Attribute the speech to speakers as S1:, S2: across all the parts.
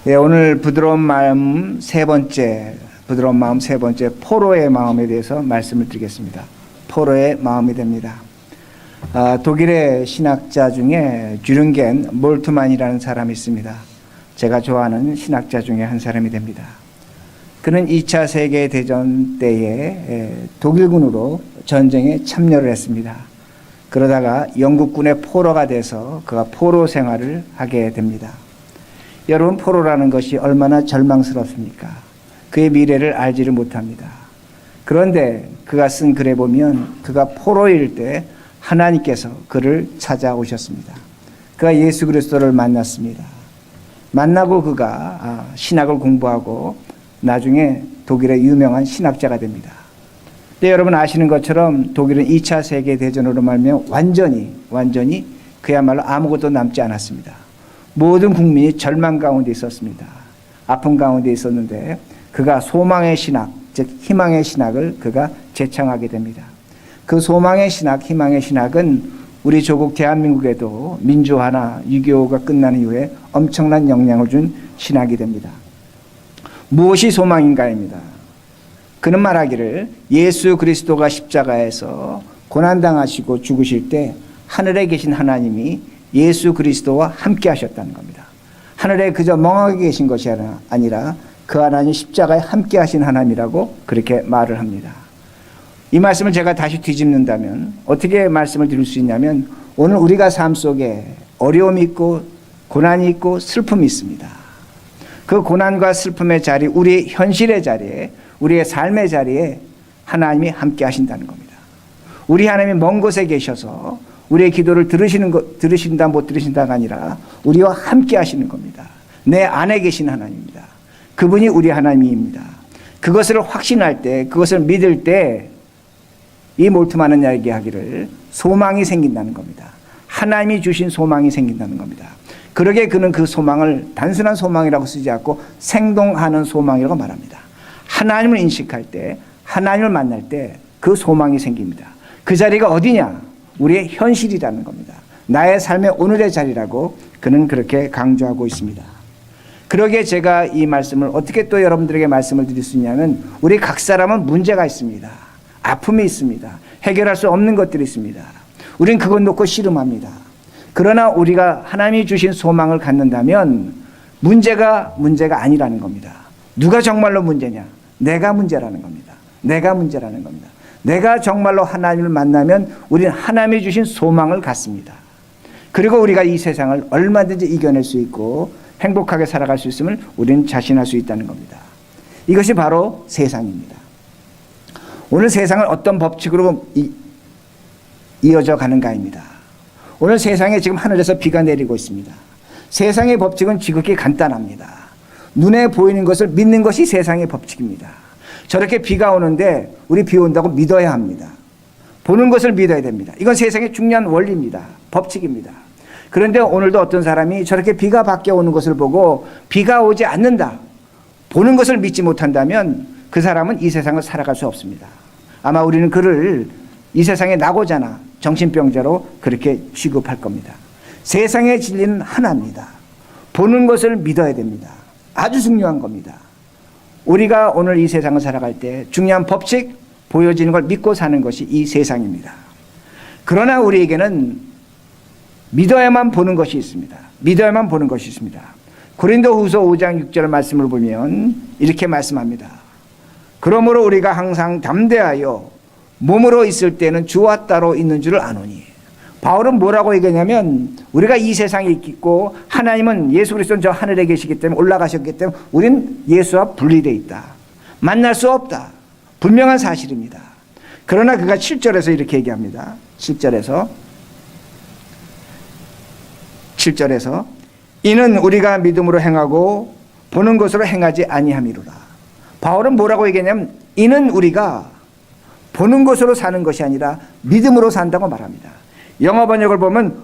S1: 예, 오늘 부드러운 마음 세 번째 포로의 마음에 대해서 말씀을 드리겠습니다. 포로의 마음이 됩니다. 독일의 신학자 중에 쥬른겐 몰트만이라는 사람이 있습니다. 제가 좋아하는 신학자 중에 한 사람이 됩니다. 그는 2차 세계대전 때에 독일군으로 전쟁에 참여를 했습니다. 그러다가 영국군의 포로가 돼서 그가 포로 생활을 하게 됩니다. 여러분, 포로라는 것이 얼마나 절망스럽습니까? 그의 미래를 알지를 못합니다. 그런데 그가 쓴 글에 보면 그가 포로일 때 하나님께서 그를 찾아오셨습니다. 그가 예수 그리스도를 만났습니다. 만나고 그가 신학을 공부하고 나중에 독일의 유명한 신학자가 됩니다. 근데 여러분 아시는 것처럼 독일은 2차 세계대전으로 말미암아 완전히 그야말로 아무것도 남지 않았습니다. 모든 국민이 절망 가운데 있었습니다. 아픔 가운데 있었는데 그가 소망의 신학, 즉 희망의 신학을 그가 제창하게 됩니다. 그 소망의 신학, 희망의 신학은 우리 조국 대한민국에도 민주화나 6.25가 끝난 이후에 엄청난 영향을 준 신학이 됩니다. 무엇이 소망인가입니다. 그는 말하기를 예수 그리스도가 십자가에서 고난당하시고 죽으실 때 하늘에 계신 하나님이 예수 그리스도와 함께 하셨다는 겁니다. 하늘에 그저 멍하게 계신 것이 아니라 그 하나님 십자가에 함께 하신 하나님이라고 그렇게 말을 합니다. 이 말씀을 제가 다시 뒤집는다면 어떻게 말씀을 드릴 수 있냐면 오늘 우리가 삶 속에 어려움이 있고 고난이 있고 슬픔이 있습니다. 그 고난과 슬픔의 자리, 우리의 현실의 자리에, 우리의 삶의 자리에 하나님이 함께 하신다는 겁니다. 우리 하나님이 먼 곳에 계셔서 우리의 기도를 들으신다 못 들으신다가 아니라 우리와 함께 하시는 겁니다. 내 안에 계신 하나님입니다. 그분이 우리 하나님입니다. 그것을 확신할 때, 그것을 믿을 때 이 몰트만은 이야기하기를 소망이 생긴다는 겁니다. 하나님이 주신 소망이 생긴다는 겁니다. 그러게 그는 그 소망을 단순한 소망이라고 쓰지 않고 생동하는 소망이라고 말합니다. 하나님을 인식할 때, 하나님을 만날 때 그 소망이 생깁니다. 그 자리가 어디냐? 우리의 현실이라는 겁니다. 나의 삶의 오늘의 자리라고 그는 그렇게 강조하고 있습니다. 그러기에 제가 이 말씀을 어떻게 또 여러분들에게 말씀을 드릴 수 있냐면 우리 각 사람은 문제가 있습니다. 아픔이 있습니다. 해결할 수 없는 것들이 있습니다. 우린 그것 놓고 씨름합니다. 그러나 우리가 하나님이 주신 소망을 갖는다면 문제가 아니라는 겁니다. 누가 정말로 문제냐? 내가 문제라는 겁니다. 내가 문제라는 겁니다. 내가 정말로 하나님을 만나면 우리는 하나님이 주신 소망을 갖습니다. 그리고 우리가 이 세상을 얼마든지 이겨낼 수 있고 행복하게 살아갈 수 있음을 우리는 자신할 수 있다는 겁니다. 이것이 바로 세상입니다. 오늘 세상은 어떤 법칙으로 이어져 가는가입니다. 오늘 세상에 지금 하늘에서 비가 내리고 있습니다. 세상의 법칙은 지극히 간단합니다. 눈에 보이는 것을 믿는 것이 세상의 법칙입니다. 저렇게 비가 오는데 우리 비 온다고 믿어야 합니다. 보는 것을 믿어야 됩니다. 이건 세상의 중요한 원리입니다. 법칙입니다. 그런데 오늘도 어떤 사람이 저렇게 비가 밖에 오는 것을 보고 비가 오지 않는다, 보는 것을 믿지 못한다면 그 사람은 이 세상을 살아갈 수 없습니다. 아마 우리는 그를 이 세상에 나고자나 정신병자로 그렇게 취급할 겁니다. 세상의 진리는 하나입니다. 보는 것을 믿어야 됩니다. 아주 중요한 겁니다. 우리가 오늘 이 세상을 살아갈 때 중요한 법칙, 보여지는 걸 믿고 사는 것이 이 세상입니다. 그러나 우리에게는 믿어야만 보는 것이 있습니다. 믿어야만 보는 것이 있습니다. 고린도후서 5장 6절 말씀을 보면 이렇게 말씀합니다. 그러므로 우리가 항상 담대하여 몸으로 있을 때는 주와 따로 있는 줄을 아노니. 바울은 뭐라고 얘기하냐면 우리가 이 세상에 있고 하나님은 예수 그리스도는 저 하늘에 계시기 때문에 올라가셨기 때문에 우린 예수와 분리되어 있다. 만날 수 없다. 분명한 사실입니다. 그러나 그가 7절에서 이렇게 얘기합니다. 7절에서 이는 우리가 믿음으로 행하고 보는 것으로 행하지 아니함이로라. 바울은 뭐라고 얘기하냐면 이는 우리가 보는 것으로 사는 것이 아니라 믿음으로 산다고 말합니다. 영어 번역을 보면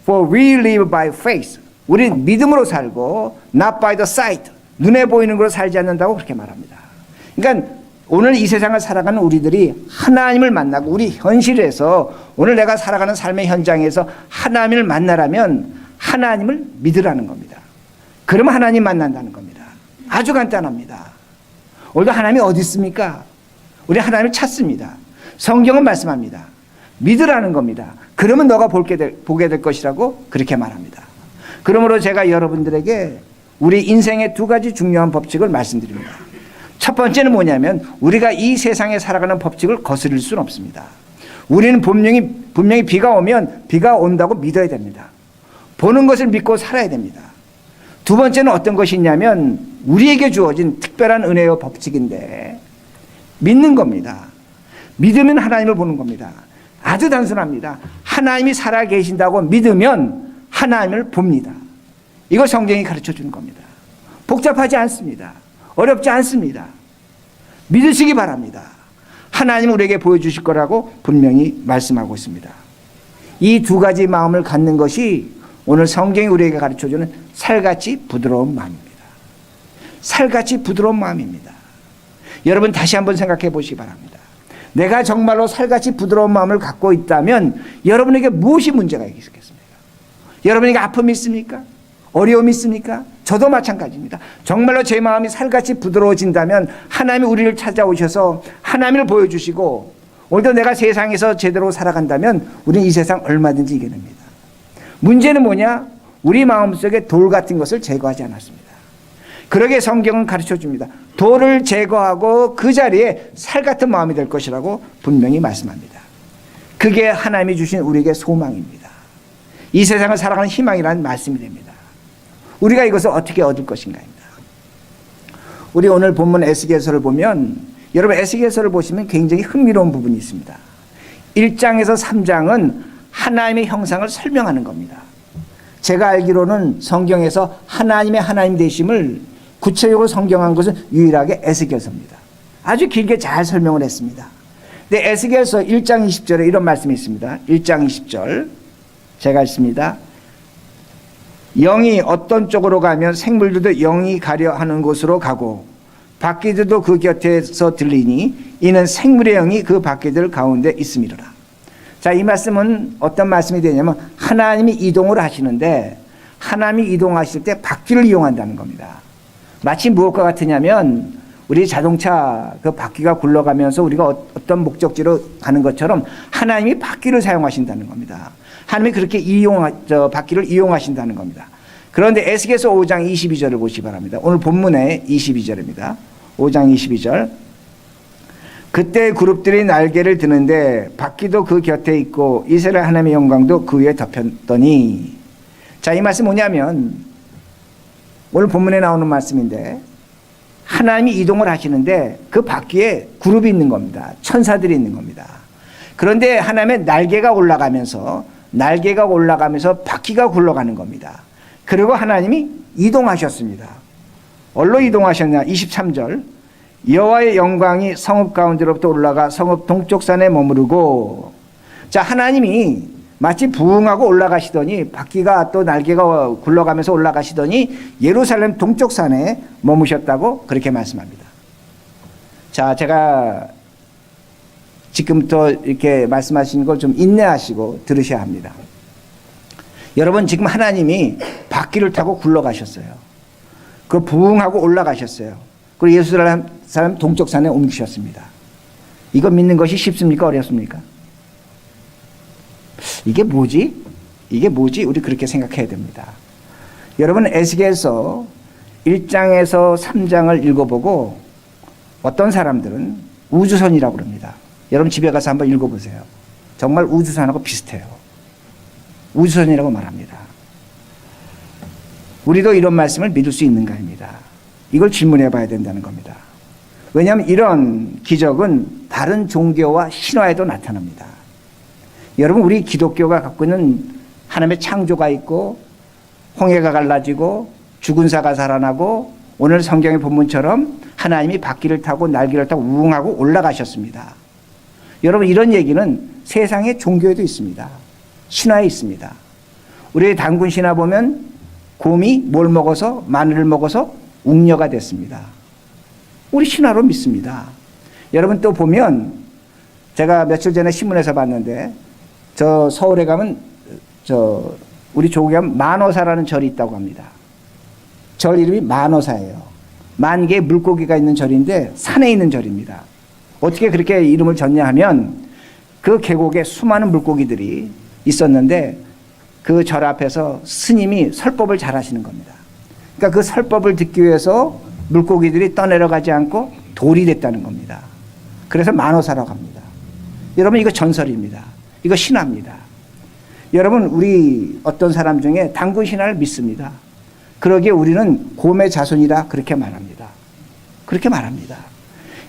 S1: For we live by faith. 우린 믿음으로 살고 not by the sight. 눈에 보이는 것으로 살지 않는다고 그렇게 말합니다. 그러니까 오늘 이 세상을 살아가는 우리들이 하나님을 만나고 우리 현실에서 오늘 내가 살아가는 삶의 현장에서 하나님을 만나라면 하나님을 믿으라는 겁니다. 그러면 하나님 만난다는 겁니다. 아주 간단합니다. 오늘도 하나님이 어디 있습니까? 우리 하나님을 찾습니다. 성경은 말씀합니다. 믿으라는 겁니다. 그러면 너가 보게 될 것이라고 그렇게 말합니다. 그러므로 제가 여러분들에게 우리 인생의 두 가지 중요한 법칙을 말씀드립니다. 첫 번째는 뭐냐면 우리가 이 세상에 살아가는 법칙을 거스릴 수는 없습니다. 우리는 분명히 비가 오면 비가 온다고 믿어야 됩니다. 보는 것을 믿고 살아야 됩니다. 두 번째는 어떤 것이 있냐면 우리에게 주어진 특별한 은혜의 법칙인데 믿는 겁니다. 믿으면 하나님을 보는 겁니다. 아주 단순합니다. 하나님이 살아 계신다고 믿으면 하나님을 봅니다. 이걸 성경이 가르쳐 주는 겁니다. 복잡하지 않습니다. 어렵지 않습니다. 믿으시기 바랍니다. 하나님은 우리에게 보여주실 거라고 분명히 말씀하고 있습니다. 이 두 가지 마음을 갖는 것이 오늘 성경이 우리에게 가르쳐주는 살같이 부드러운 마음입니다. 살같이 부드러운 마음입니다. 여러분 다시 한번 생각해 보시기 바랍니다. 내가 정말로 살같이 부드러운 마음을 갖고 있다면 여러분에게 무엇이 문제가 있겠습니까? 여러분에게 아픔이 있습니까? 어려움이 있습니까? 저도 마찬가지입니다. 정말로 제 마음이 살같이 부드러워진다면 하나님이 우리를 찾아오셔서 하나님을 보여주시고 오늘도 내가 세상에서 제대로 살아간다면 우리는 이 세상 얼마든지 이겨냅니다. 문제는 뭐냐? 우리 마음속에 돌 같은 것을 제거하지 않았습니다. 그러게 성경은 가르쳐줍니다. 돌을 제거하고 그 자리에 살 같은 마음이 될 것이라고 분명히 말씀합니다. 그게 하나님이 주신 우리에게 소망입니다. 이 세상을 살아가는 희망이라는 말씀이 됩니다. 우리가 이것을 어떻게 얻을 것인가입니다. 우리 오늘 본문 에스겔서를 보면 여러분 에스겔서를 보시면 굉장히 흥미로운 부분이 있습니다. 1장에서 3장은 하나님의 형상을 설명하는 겁니다. 제가 알기로는 성경에서 하나님의 하나님 되심을 구체적으로 성경한 것은 유일하게 에스겔서입니다. 아주 길게 잘 설명을 했습니다. 근데 에스겔서 1장 20절에 이런 말씀이 있습니다. 1장 20절 제가 읽습니다. 영이 어떤 쪽으로 가면 생물들도 영이 가려 하는 곳으로 가고 바퀴들도 그 곁에서 들리니 이는 생물의 영이 그 바퀴들 가운데 있음이로라. 자, 이 말씀은 어떤 말씀이 되냐면 하나님이 이동을 하시는데 하나님이 이동하실 때 바퀴를 이용한다는 겁니다. 마치 무엇과 같으냐면 우리 자동차 그 바퀴가 굴러가면서 우리가 어떤 목적지로 가는 것처럼 하나님이 바퀴를 사용하신다는 겁니다. 하나님이 그렇게 바퀴를 이용하신다는 겁니다. 그런데 에스겔서 5장 22절을 보시기 바랍니다. 오늘 본문의 22절입니다. 5장 22절. 그때 그룹들이 날개를 드는데 바퀴도 그 곁에 있고 이스라엘 하나님의 영광도 그 위에 덮였더니. 자, 이 말씀 뭐냐면 오늘 본문에 나오는 말씀인데 하나님이 이동을 하시는데 그 바퀴에 그룹이 있는 겁니다. 천사들이 있는 겁니다. 그런데 하나님의 날개가 올라가면서 바퀴가 굴러가는 겁니다. 그리고 하나님이 이동하셨습니다. 어디로 이동하셨냐? 23절. 여호와의 영광이 성읍 가운데로부터 올라가 성읍 동쪽 산에 머무르고. 자, 하나님이 마치 부흥하고 올라가시더니 바퀴가 또 날개가 굴러가면서 올라가시더니 예루살렘 동쪽 산에 머무셨다고 그렇게 말씀합니다. 자, 제가 지금부터 이렇게 말씀하시는 걸 좀 인내하시고 들으셔야 합니다. 여러분 지금 하나님이 바퀴를 타고 굴러가셨어요. 그 부흥하고 올라가셨어요. 그리고 예루살렘 동쪽 산에 옮기셨습니다. 이거 믿는 것이 쉽습니까? 어렵습니까? 이게 뭐지? 우리 그렇게 생각해야 됩니다. 여러분 에스겔서 1장에서 3장을 읽어보고 어떤 사람들은 우주선이라고 그럽니다. 여러분 집에 가서 한번 읽어보세요. 정말 우주선하고 비슷해요. 우주선이라고 말합니다. 우리도 이런 말씀을 믿을 수 있는가입니다. 이걸 질문해 봐야 된다는 겁니다. 왜냐하면 이런 기적은 다른 종교와 신화에도 나타납니다. 여러분 우리 기독교가 갖고 있는 하나님의 창조가 있고 홍해가 갈라지고 죽은 사가 살아나고 오늘 성경의 본문처럼 하나님이 바퀴를 타고 날개를 타고 우웅하고 올라가셨습니다. 여러분 이런 얘기는 세상의 종교에도 있습니다. 신화에 있습니다. 우리 단군 신화 보면 곰이 뭘 먹어서 마늘을 먹어서 웅녀가 됐습니다. 우리 신화로 믿습니다. 여러분 또 보면 제가 며칠 전에 신문에서 봤는데 저 서울에 가면 우리 조국에 가면 만호사라는 절이 있다고 합니다. 절 이름이 만호사예요. 만 개의 물고기가 있는 절인데 산에 있는 절입니다. 어떻게 그렇게 이름을 졌냐 하면 그 계곡에 수많은 물고기들이 있었는데 그 절 앞에서 스님이 설법을 잘 하시는 겁니다. 그러니까 그 설법을 듣기 위해서 물고기들이 떠내려가지 않고 돌이 됐다는 겁니다. 그래서 만호사라고 합니다. 여러분, 이거 전설입니다. 이거 신화입니다. 여러분, 우리 어떤 사람 중에 단군 신화를 믿습니다. 그러기에 우리는 곰의 자손이다 그렇게 말합니다. 그렇게 말합니다.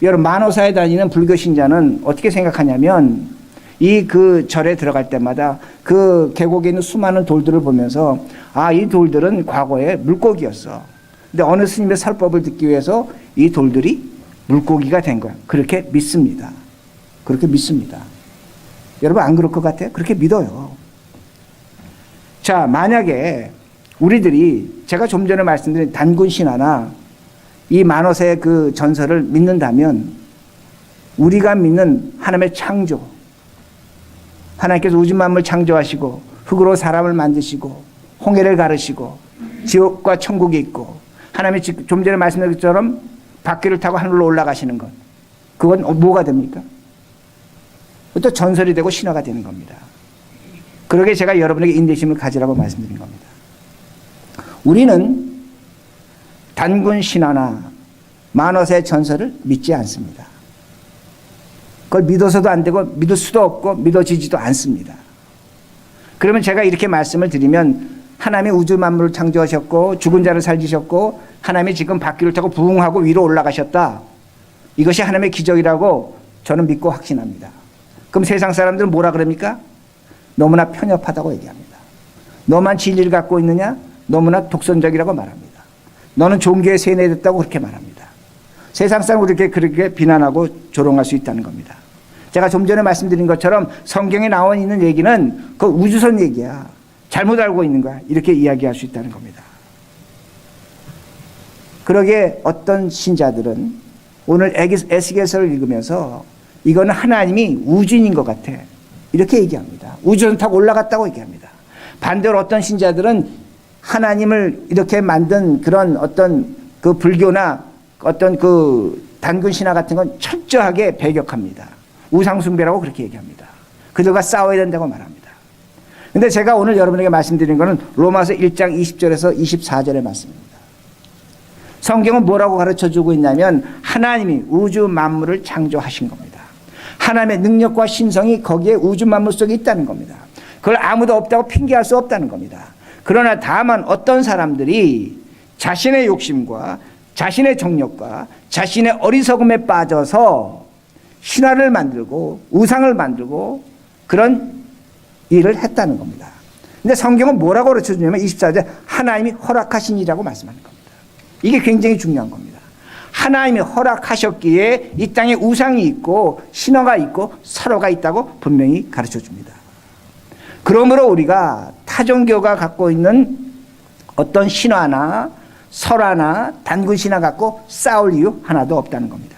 S1: 여러분, 만호사에 다니는 불교 신자는 어떻게 생각하냐면 이 그 절에 들어갈 때마다 그 계곡에 있는 수많은 돌들을 보면서 이 돌들은 과거에 물고기였어. 근데 어느 스님의 설법을 듣기 위해서 이 돌들이 물고기가 된 거야. 그렇게 믿습니다. 그렇게 믿습니다. 여러분, 안 그럴 것 같아요? 그렇게 믿어요. 자, 만약에 우리들이 제가 좀 전에 말씀드린 단군 신화나 이 만호사의 그 전설을 믿는다면 우리가 믿는 하나님의 창조, 하나님께서 우주 만물 창조하시고 흙으로 사람을 만드시고 홍해를 가르시고 지옥과 천국이 있고 하나님이 좀 전에 말씀드린 것처럼 바퀴를 타고 하늘로 올라가시는 것, 그건 뭐가 됩니까? 또 전설이 되고 신화가 되는 겁니다. 그러게 제가 여러분에게 인내심을 가지라고 말씀드린 겁니다. 우리는 단군 신화나 만호사의 전설을 믿지 않습니다. 그걸 믿어서도 안 되고 믿을 수도 없고 믿어지지도 않습니다. 그러면 제가 이렇게 말씀을 드리면 하나님이 우주 만물을 창조하셨고 죽은 자를 살리셨고 하나님이 지금 바퀴를 타고 부흥하고 위로 올라가셨다. 이것이 하나님의 기적이라고 저는 믿고 확신합니다. 그럼 세상 사람들은 뭐라 그럽니까? 너무나 편협하다고 얘기합니다. 너만 진리를 갖고 있느냐? 너무나 독선적이라고 말합니다. 너는 종교에 세뇌됐다고 그렇게 말합니다. 세상 사람은 그렇게 비난하고 조롱할 수 있다는 겁니다. 제가 좀 전에 말씀드린 것처럼 성경에 나와 있는 얘기는 그 우주선 얘기야. 잘못 알고 있는 거야. 이렇게 이야기할 수 있다는 겁니다. 그러기에 어떤 신자들은 오늘 에스겔서를 읽으면서 이거는 하나님이 우주인인 것 같아. 이렇게 얘기합니다. 우주선 타고 올라갔다고 얘기합니다. 반대로 어떤 신자들은 하나님을 이렇게 만든 그런 어떤 그 불교나 어떤 그 단군 신화 같은 건 철저하게 배격합니다. 우상숭배라고 그렇게 얘기합니다. 그들과 싸워야 된다고 말합니다. 근데 제가 오늘 여러분에게 말씀드린 것은 로마서 1장 20절에서 24절의 말씀입니다. 성경은 뭐라고 가르쳐 주고 있냐면 하나님이 우주 만물을 창조하신 겁니다. 하나님의 능력과 신성이 거기에 우주 만물 속에 있다는 겁니다. 그걸 아무도 없다고 핑계할 수 없다는 겁니다. 그러나 다만 어떤 사람들이 자신의 욕심과 자신의 정욕과 자신의 어리석음에 빠져서 신화를 만들고 우상을 만들고 그런 일을 했다는 겁니다. 근데 성경은 뭐라고 가르쳐 주냐면 24절 하나님이 허락하신 일이라고 말씀하는 겁니다. 이게 굉장히 중요한 겁니다. 하나님이 허락하셨기에 이 땅에 우상이 있고 신화가 있고 설화가 있다고 분명히 가르쳐 줍니다. 그러므로 우리가 타종교가 갖고 있는 어떤 신화나 설화나 단군 신화 갖고 싸울 이유 하나도 없다는 겁니다.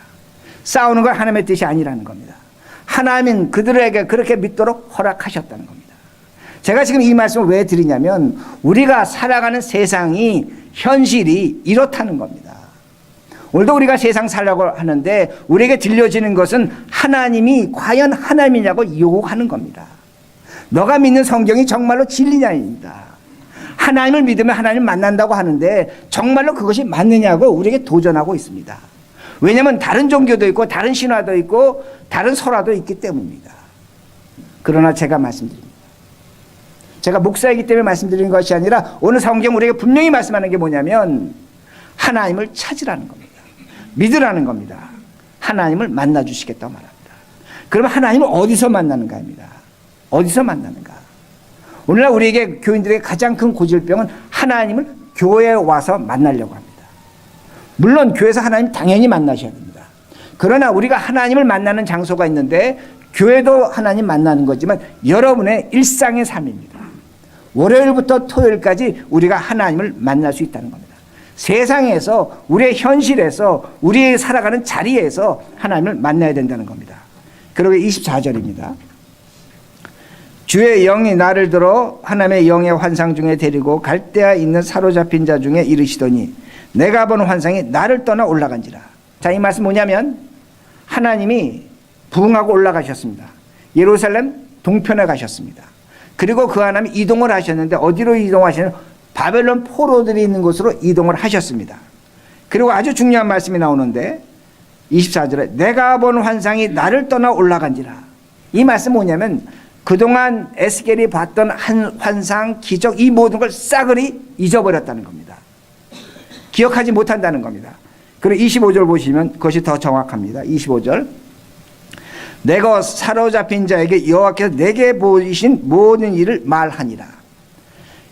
S1: 싸우는 건 하나님의 뜻이 아니라는 겁니다. 하나님은 그들에게 그렇게 믿도록 허락하셨다는 겁니다. 제가 지금 이 말씀을 왜 드리냐면 우리가 살아가는 세상이 현실이 이렇다는 겁니다. 오늘도 우리가 세상 살려고 하는데 우리에게 들려지는 것은 하나님이 과연 하나님이냐고 요구하는 겁니다. 너가 믿는 성경이 정말로 진리냐입니다. 하나님을 믿으면 하나님 만난다고 하는데 정말로 그것이 맞느냐고 우리에게 도전하고 있습니다. 왜냐하면 다른 종교도 있고 다른 신화도 있고 다른 설화도 있기 때문입니다. 그러나 제가 말씀드립니다. 제가 목사이기 때문에 말씀드리는 것이 아니라 오늘 성경 우리에게 분명히 말씀하는 게 뭐냐면 하나님을 찾으라는 겁니다. 믿으라는 겁니다. 하나님을 만나주시겠다고 말합니다. 그러면 하나님을 어디서 만나는가입니다. 어디서 만나는가. 오늘날 우리에게 교인들에게 가장 큰 고질병은 하나님을 교회에 와서 만나려고 합니다. 물론 교회에서 하나님 당연히 만나셔야 됩니다. 그러나 우리가 하나님을 만나는 장소가 있는데 교회도 하나님 만나는 거지만 여러분의 일상의 삶입니다. 월요일부터 토요일까지 우리가 하나님을 만날 수 있다는 겁니다. 세상에서 우리의 현실에서 우리의 살아가는 자리에서 하나님을 만나야 된다는 겁니다. 그리고 24절입니다. 주의 영이 나를 들어 하나님의 영의 환상 중에 데리고 갈대아에 있는 사로잡힌 자 중에 이르시더니 내가 본 환상이 나를 떠나 올라간지라. 자, 이 말씀 뭐냐면 하나님이 부흥하고 올라가셨습니다. 예루살렘 동편에 가셨습니다. 그리고 그 하나님이 이동을 하셨는데 어디로 이동하시냐면 바벨론 포로들이 있는 곳으로 이동을 하셨습니다. 그리고 아주 중요한 말씀이 나오는데 24절에 내가 본 환상이 나를 떠나 올라간지라. 이 말씀 뭐냐면 그동안 에스겔이 봤던 한 환상, 기적, 이 모든 걸 싸그리 잊어버렸다는 겁니다. 기억하지 못한다는 겁니다. 그리고 25절 보시면 그것이 더 정확합니다. 25절 내가 사로잡힌 자에게 여호와께서 내게 보이신 모든 일을 말하니라.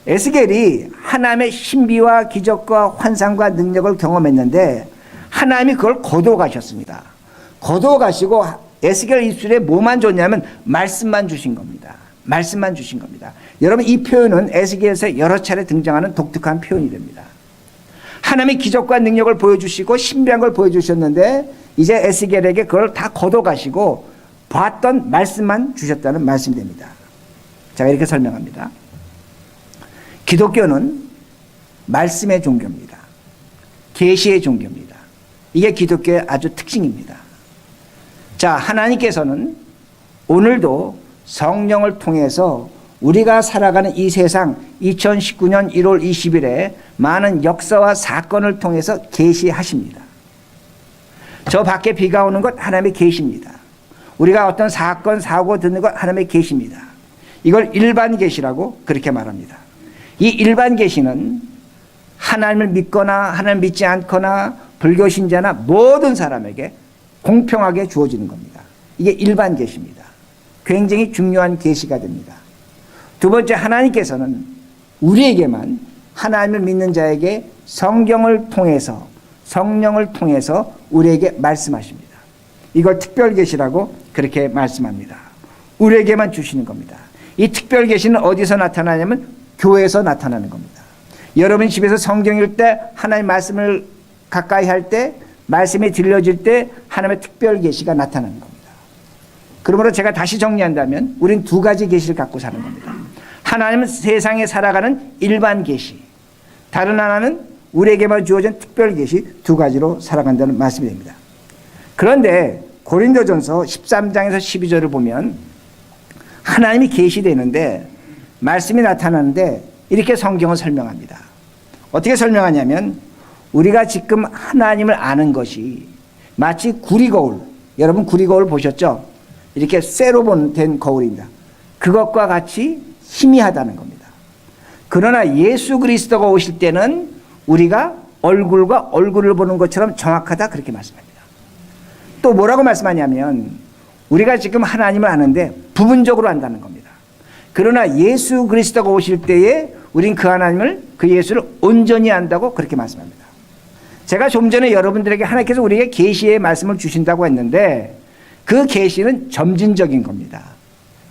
S1: 에스겔이 하나님의 신비와 기적과 환상과 능력을 경험했는데 하나님이 그걸 거두어 가셨습니다. 거두어 가시고 에스겔 입술에 뭐만 줬냐면 말씀만 주신 겁니다. 말씀만 주신 겁니다. 여러분, 이 표현은 에스겔에서 여러 차례 등장하는 독특한 표현이 됩니다. 하나님이 기적과 능력을 보여주시고 신비한 걸 보여주셨는데 이제 에스겔에게 그걸 다 거둬 가시고 봤던 말씀만 주셨다는 말씀이 됩니다. 제가 이렇게 설명합니다. 기독교는 말씀의 종교입니다. 계시의 종교입니다. 이게 기독교의 아주 특징입니다. 자, 하나님께서는 오늘도 성령을 통해서 우리가 살아가는 이 세상 2019년 1월 20일에 많은 역사와 사건을 통해서 계시하십니다. 저 밖에 비가 오는 것 하나님의 계시입니다. 우리가 어떤 사건, 사고 듣는 것 하나님의 계시입니다. 이걸 일반 계시라고 그렇게 말합니다. 이 일반 계시는 하나님을 믿거나 하나님을 믿지 않거나 불교 신자나 모든 사람에게 공평하게 주어지는 겁니다. 이게 일반 계시입니다. 굉장히 중요한 계시가 됩니다. 두 번째, 하나님께서는 우리에게만 하나님을 믿는 자에게 성경을 통해서 성령을 통해서 우리에게 말씀하십니다. 이걸 특별 계시라고 그렇게 말씀합니다. 우리에게만 주시는 겁니다. 이 특별 계시는 어디서 나타나냐면 교회에서 나타나는 겁니다. 여러분 집에서 성경 읽을 때 하나님 말씀을 가까이 할 때 말씀이 들려질 때 하나님의 특별 계시가 나타나는 겁니다. 그러므로 제가 다시 정리한다면 우린 두 가지 계시를 갖고 사는 겁니다. 하나님은 세상에 살아가는 일반 계시, 다른 하나는 우리에게만 주어진 특별 계시, 두 가지로 살아간다는 말씀이 됩니다. 그런데 고린도전서 13장에서 12절을 보면 하나님이 계시되는데 말씀이 나타나는데 이렇게 성경을 설명합니다. 어떻게 설명하냐면 우리가 지금 하나님을 아는 것이 마치 구리거울, 여러분 구리거울 보셨죠? 이렇게 쇠로 된 거울입니다. 그것과 같이 희미하다는 겁니다. 그러나 예수 그리스도가 오실 때는 우리가 얼굴과 얼굴을 보는 것처럼 정확하다, 그렇게 말씀합니다. 또 뭐라고 말씀하냐면 우리가 지금 하나님을 아는데 부분적으로 안다는 겁니다. 그러나 예수 그리스도가 오실 때에 우린 그 하나님을, 그 예수를 온전히 안다고 그렇게 말씀합니다. 제가 좀 전에 여러분들에게 하나님께서 우리에게 계시의 말씀을 주신다고 했는데 그 계시는 점진적인 겁니다.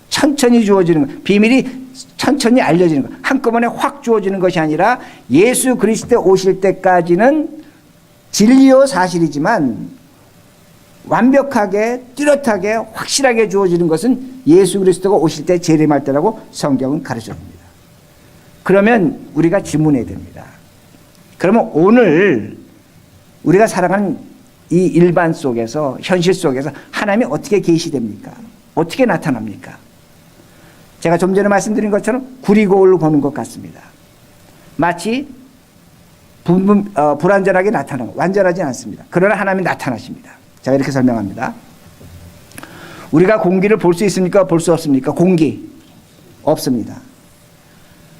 S1: 천천히 주어지는 것, 비밀이 천천히 알려지는 것, 한꺼번에 확 주어지는 것이 아니라 예수 그리스도 오실 때까지는 진리요 사실이지만 완벽하게 뚜렷하게 확실하게 주어지는 것은 예수 그리스도가 오실 때 재림할 때라고 성경은 가르쳐줍니다. 그러면 우리가 질문해야 됩니다. 그러면 오늘 우리가 살아가는 이 일반 속에서, 현실 속에서 하나님이 어떻게 계시됩니까? 어떻게 나타납니까? 제가 좀 전에 말씀드린 것처럼 구리거울로 보는 것 같습니다. 마치 불완전하게 나타나고 완전하지 않습니다. 그러나 하나님이 나타나십니다. 제가 이렇게 설명합니다. 우리가 공기를 볼 수 있습니까? 볼 수 없습니까? 공기 없습니다.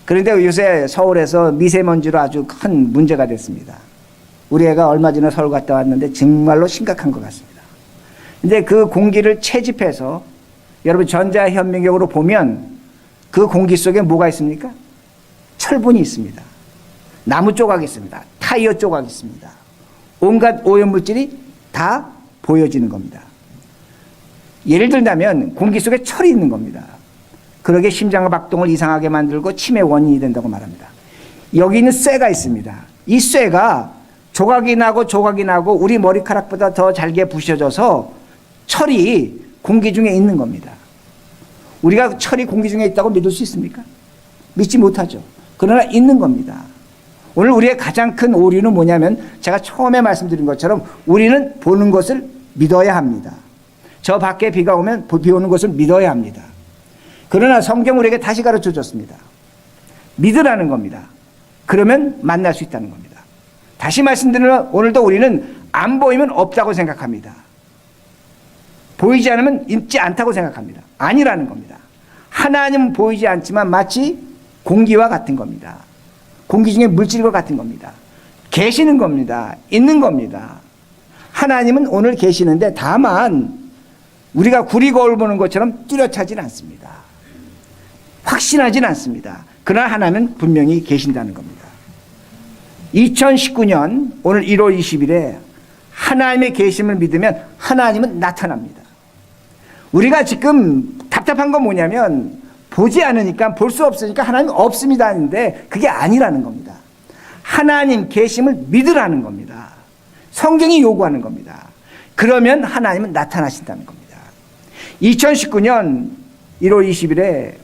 S1: 그런데 요새 서울에서 미세먼지로 아주 큰 문제가 됐습니다. 우리 애가 얼마 전에 서울 갔다 왔는데 정말로 심각한 것 같습니다. 근데 그 공기를 채집해서 여러분 전자현미경으로 보면 그 공기 속에 뭐가 있습니까? 철분이 있습니다. 나무 조각이 있습니다. 타이어 조각이 있습니다. 온갖 오염물질이 다 보여지는 겁니다. 예를 들자면 공기 속에 철이 있는 겁니다. 그러게 심장 박동을 이상하게 만들고 치매 원인이 된다고 말합니다. 여기 있는 쇠가 있습니다. 이 쇠가 조각이 나고 우리 머리카락보다 더 잘게 부셔져서 철이 공기 중에 있는 겁니다. 우리가 철이 공기 중에 있다고 믿을 수 있습니까? 믿지 못하죠. 그러나 있는 겁니다. 오늘 우리의 가장 큰 오류는 뭐냐면 제가 처음에 말씀드린 것처럼 우리는 보는 것을 믿어야 합니다. 저 밖에 비가 오면 비 오는 것을 믿어야 합니다. 그러나 성경 우리에게 다시 가르쳐 줬습니다. 믿으라는 겁니다. 그러면 만날 수 있다는 겁니다. 다시 말씀드리면 오늘도 우리는 안 보이면 없다고 생각합니다. 보이지 않으면 있지 않다고 생각합니다. 아니라는 겁니다. 하나님은 보이지 않지만 마치 공기와 같은 겁니다. 공기 중에 물질과 같은 겁니다. 계시는 겁니다. 있는 겁니다. 하나님은 오늘 계시는데 다만 우리가 구리 거울 보는 것처럼 뚜렷하진 않습니다. 확신하진 않습니다. 그러나 하나님은 분명히 계신다는 겁니다. 2019년 오늘 1월 20일에 하나님의 계심을 믿으면 하나님은 나타납니다. 우리가 지금 답답한 건 뭐냐면 보지 않으니까 볼 수 없으니까 하나님 없습니다 하는데 그게 아니라는 겁니다. 하나님 계심을 믿으라는 겁니다. 성경이 요구하는 겁니다. 그러면 하나님은 나타나신다는 겁니다. 2019년 1월 20일에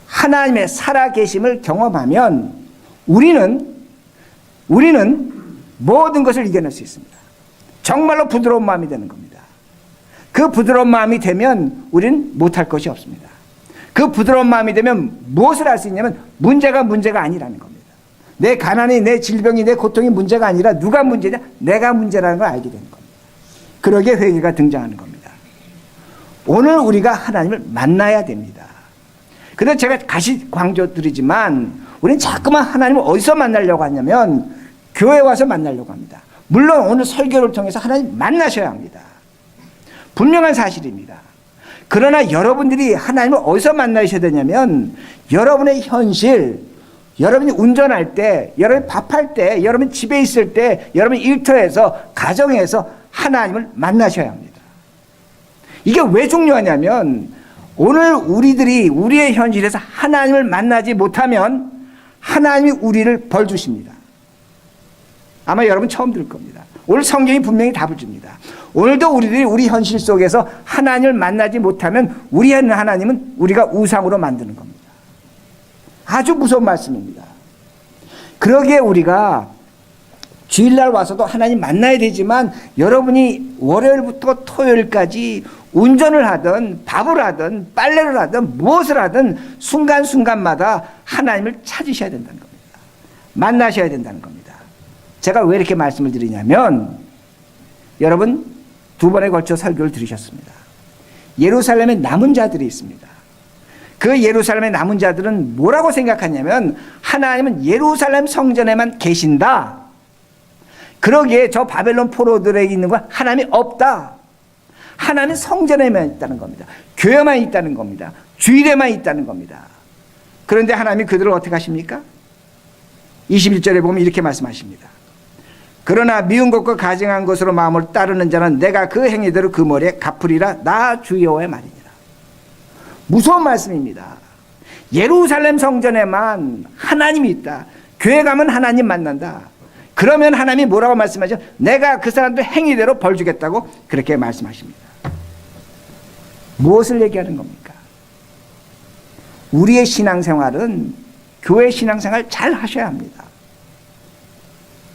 S1: 하나님의 살아계심을 경험하면 우리는 모든 것을 이겨낼 수 있습니다. 정말로 부드러운 마음이 되는 겁니다. 그 부드러운 마음이 되면 우리는 못할 것이 없습니다. 그 부드러운 마음이 되면 무엇을 할 수 있냐면 문제가 아니라는 겁니다. 내 가난이, 내 질병이, 내 고통이 문제가 아니라 누가 문제냐? 내가 문제라는 걸 알게 되는 겁니다. 그러기에 회개가 등장하는 겁니다. 오늘 우리가 하나님을 만나야 됩니다. 그런데 제가 다시 강조드리지만 우리는 자꾸만 하나님을 어디서 만나려고 하냐면 교회 와서 만나려고 합니다. 물론 오늘 설교를 통해서 하나님 만나셔야 합니다. 분명한 사실입니다. 그러나 여러분들이 하나님을 어디서 만나셔야 되냐면 여러분의 현실, 여러분이 운전할 때, 여러분이 밥할 때, 여러분이 집에 있을 때, 여러분이 일터에서, 가정에서 하나님을 만나셔야 합니다. 이게 왜 중요하냐면 오늘 우리들이 우리의 현실에서 하나님을 만나지 못하면 하나님이 우리를 벌 주십니다. 아마 여러분 처음 들을 겁니다. 오늘 성경이 분명히 답을 줍니다. 오늘도 우리들이 우리 현실 속에서 하나님을 만나지 못하면 우리 하나님은 우리가 우상으로 만드는 겁니다. 아주 무서운 말씀입니다. 그러기에 우리가 주일날 와서도 하나님 만나야 되지만 여러분이 월요일부터 토요일까지 운전을 하든 밥을 하든 빨래를 하든 무엇을 하든 순간순간마다 하나님을 찾으셔야 된다는 겁니다. 만나셔야 된다는 겁니다. 제가 왜 이렇게 말씀을 드리냐면 여러분 두 번에 걸쳐 설교를 들으셨습니다. 예루살렘에 남은 자들이 있습니다. 그 예루살렘의 남은 자들은 뭐라고 생각하냐면 하나님은 예루살렘 성전에만 계신다. 그러기에 저 바벨론 포로들에게 있는 건 하나님이 없다. 하나님은 성전에만 있다는 겁니다. 교회만 있다는 겁니다. 주일에만 있다는 겁니다. 그런데 하나님이 그들을 어떻게 하십니까? 21절에 보면 이렇게 말씀하십니다. 그러나 미운 것과 가증한 것으로 마음을 따르는 자는 내가 그 행위대로 그 머리에 갚으리라 나 주 여호와의 말이니라. 무서운 말씀입니다. 예루살렘 성전에만 하나님이 있다. 교회 가면 하나님 만난다. 그러면 하나님이 뭐라고 말씀하죠? 내가 그 사람들 행위대로 벌 주겠다고 그렇게 말씀하십니다. 무엇을 얘기하는 겁니까? 우리의 신앙생활은 교회 신앙생활 잘 하셔야 합니다.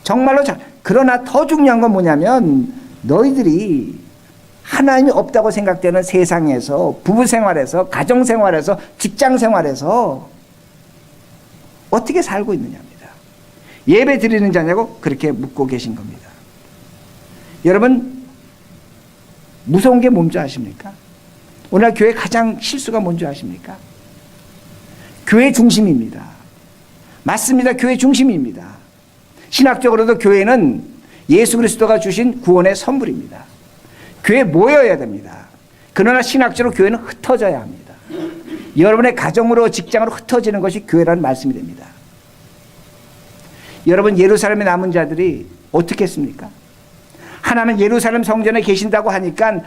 S1: 정말로 잘. 그러나 더 중요한 건 뭐냐면 너희들이 하나님이 없다고 생각되는 세상에서 부부생활에서 가정생활에서 직장생활에서 어떻게 살고 있느냐입니다. 예배 드리는 자냐고 그렇게 묻고 계신 겁니다. 여러분 무서운 게 뭔지 아십니까? 오늘 교회 가장 실수가 뭔지 아십니까? 교회 중심입니다. 맞습니다. 교회 중심입니다. 신학적으로도 교회는 예수 그리스도가 주신 구원의 선물입니다. 교회에 모여야 됩니다. 그러나 신학적으로 교회는 흩어져야 합니다. 여러분의 가정으로 직장으로 흩어지는 것이 교회라는 말씀이 됩니다. 여러분 예루살렘에 남은 자들이 어떻게 했습니까? 하나님은 예루살렘 성전에 계신다고 하니까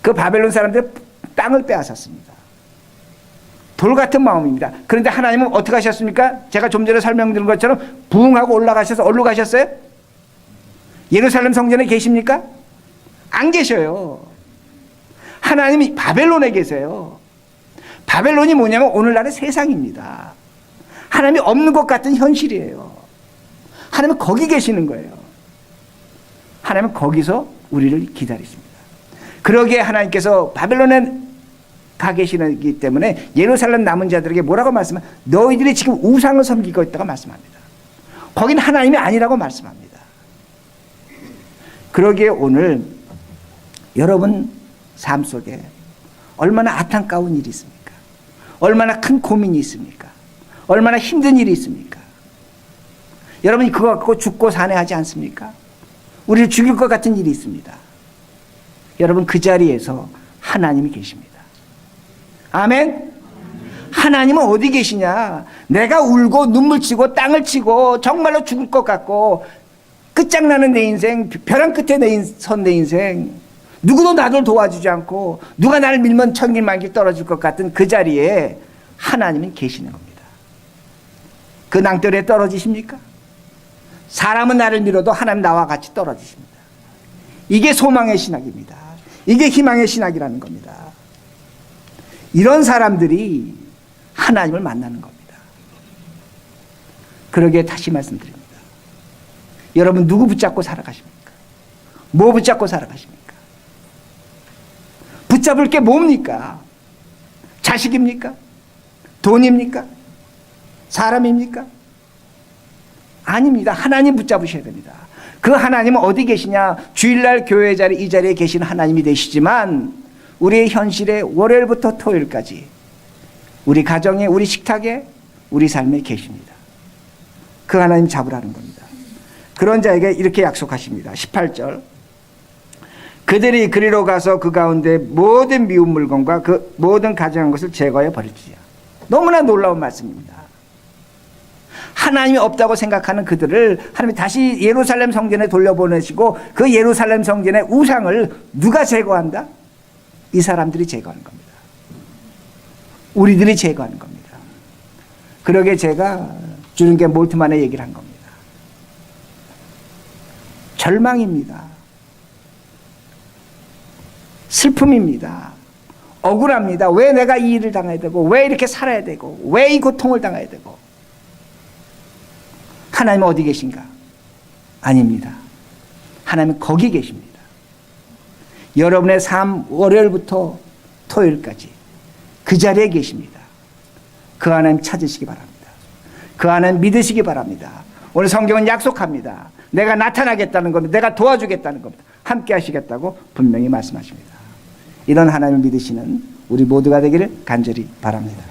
S1: 그 바벨론 사람들의 땅을 빼앗았습니다. 돌 같은 마음입니다. 그런데 하나님은 어떻게 하셨습니까? 제가 좀 전에 설명드린 것처럼 부흥하고 올라가셔서 어디로 가셨어요? 예루살렘 성전에 계십니까? 안 계셔요. 하나님이 바벨론에 계세요. 바벨론이 뭐냐면 오늘날의 세상입니다. 하나님이 없는 것 같은 현실이에요. 하나님은 거기 계시는 거예요. 하나님은 거기서 우리를 기다리십니다. 그러기에 하나님께서 바벨론에 가 계시기 때문에 예루살렘 남은 자들에게 뭐라고 말씀하면 너희들이 지금 우상을 섬기고 있다고 말씀합니다. 거긴 하나님이 아니라고 말씀합니다. 그러기에 오늘 여러분 삶 속에 얼마나 안타까운 일이 있습니까? 얼마나 큰 고민이 있습니까? 얼마나 힘든 일이 있습니까? 여러분이 그거 갖고 죽고 사네 하지 않습니까? 우리를 죽일 것 같은 일이 있습니다. 여러분 그 자리에서 하나님이 계십니다. 아멘? 하나님은 어디 계시냐? 내가 울고 눈물 치고 땅을 치고 정말로 죽을 것 같고 끝장나는 내 인생, 벼랑 끝에 선 내 인생, 누구도 나를 도와주지 않고 누가 나를 밀면 천길만길 떨어질 것 같은 그 자리에 하나님은 계시는 겁니다. 그 낭떠러리에 떨어지십니까? 사람은 나를 밀어도 하나님 나와 같이 떨어지십니다. 이게 소망의 신학입니다. 이게 희망의 신학이라는 겁니다. 이런 사람들이 하나님을 만나는 겁니다. 그러기에 다시 말씀드립니다. 여러분 누구 붙잡고 살아가십니까? 뭐 붙잡고 살아가십니까? 붙잡을 게 뭡니까? 자식입니까? 돈입니까? 사람입니까? 아닙니다. 하나님 붙잡으셔야 됩니다. 그 하나님은 어디 계시냐? 주일날 교회 자리 이 자리에 계신 하나님이 되시지만 우리의 현실에 월요일부터 토요일까지 우리 가정에 우리 식탁에 우리 삶에 계십니다. 그 하나님 잡으라는 겁니다. 그런 자에게 이렇게 약속하십니다. 18절 그들이 그리로 가서 그 가운데 모든 미운 물건과 그 모든 가증한 것을 제거해 버릴지야. 너무나 놀라운 말씀입니다. 하나님이 없다고 생각하는 그들을 하나님이 다시 예루살렘 성전에 돌려보내시고 그 예루살렘 성전의 우상을 누가 제거한다? 이 사람들이 제거하는 겁니다. 우리들이 제거하는 겁니다. 그러게 제가 주님께 몰트만의 얘기를 한 겁니다. 절망입니다. 슬픔입니다. 억울합니다. 왜 내가 이 일을 당해야 되고 왜 이렇게 살아야 되고 왜 이 고통을 당해야 되고. 하나님은 어디 계신가? 아닙니다. 하나님은 거기 계십니다. 여러분의 삶 월요일부터 토요일까지 그 자리에 계십니다. 그 하나님 찾으시기 바랍니다. 그 하나님 믿으시기 바랍니다. 오늘 성경은 약속합니다. 내가 나타나겠다는 겁니다. 내가 도와주겠다는 겁니다. 함께 하시겠다고 분명히 말씀하십니다. 이런 하나님을 믿으시는 우리 모두가 되기를 간절히 바랍니다.